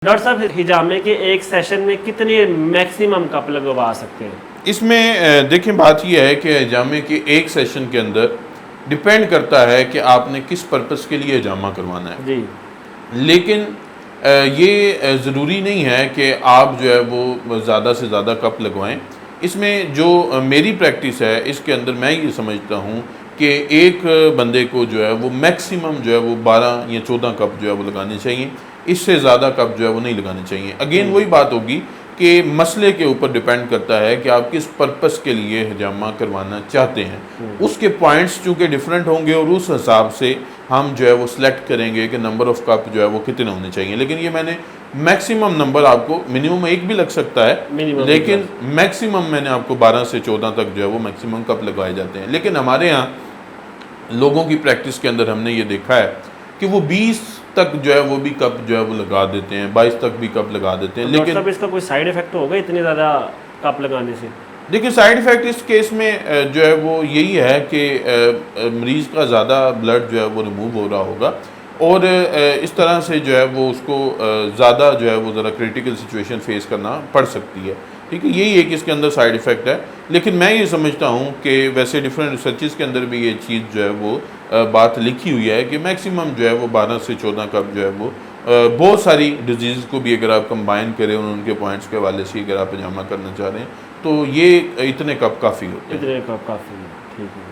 Doctor صاحب ہجامے کے ایک سیشن میں کتنی میکسیمم کپ لگوا سکتے ہیں؟ اس میں دیکھیں بات یہ ہے کہ ہجامے کے ایک سیشن کے اندر ڈیپینڈ کرتا ہے کہ آپ نے کس پرپس کے لیے ہجامہ کروانا ہے جی، لیکن یہ ضروری نہیں ہے کہ آپ جو ہے وہ زیادہ سے زیادہ کپ لگوائیں۔ اس میں جو میری پریکٹس ہے اس کے اندر میں یہ سمجھتا ہوں کہ ایک بندے کو جو ہے وہ میکسیمم جو ہے وہ 12 یا 14 کپ جو ہے وہ لگانے چاہیے، اس سے زیادہ کپ جو ہے وہ نہیں لگانے چاہیے۔ اگین وہی بات ہوگی کہ مسئلے کے اوپر ڈیپینڈ کرتا ہے کہ آپ کس پرپس کے لیے ہجامہ کروانا چاہتے ہیں، اس کے پوائنٹس چونکہ ڈیفرنٹ ہوں گے اور اس حساب سے ہم جو ہے وہ سلیکٹ کریں گے کہ نمبر آف کپ جو ہے وہ کتنے ہونے چاہیے۔ لیکن یہ میں نے میکسیمم نمبر آپ کو، منیمم ایک بھی لگ سکتا ہے لیکن میکسیمم میں نے آپ کو 12 سے 14 تک جو ہے وہ میکسیمم کپ لگوائے جاتے ہیں۔ لیکن ہمارے ہاں لوگوں کی پریکٹس کے اندر ہم نے یہ دیکھا ہے کہ وہ 20 تک جو ہے وہ بھی کپ جو ہے وہ لگا دیتے ہیں، 22 تک بھی کپ لگا دیتے ہیں۔ لیکن اس کا کوئی سائیڈ ایفیکٹ ہوگا اتنے زیادہ کپ لگانے سے؟ دیکھیں سائیڈ ایفیکٹ اس کیس میں جو ہے وہ یہی ہے کہ مریض کا زیادہ بلڈ جو ہے وہ ریموو ہو رہا ہوگا اور اس طرح سے جو ہے وہ اس کو زیادہ جو ہے وہ ذرا کریٹیکل سچویشن فیس کرنا پڑ سکتی ہے، ٹھیک ہے، یہی ایک اس کے اندر سائیڈ ایفیکٹ ہے۔ لیکن میں یہ سمجھتا ہوں کہ ویسے ڈفرینٹ ریسرچز کے اندر بھی یہ چیز جو ہے وہ بات لکھی ہوئی ہے کہ میکسیمم جو ہے وہ 12 سے 14 کپ جو ہے وہ بہت ساری ڈیزیز کو بھی اگر آپ کمبائن کریں اور ان کے پوائنٹس کے حوالے سے اگر آپ ہجامہ کرنا چاہ رہے ہیں تو یہ اتنے کپ کافی ہوتے ہیں۔ اتنے کپ کافی ہے، ٹھیک ہے۔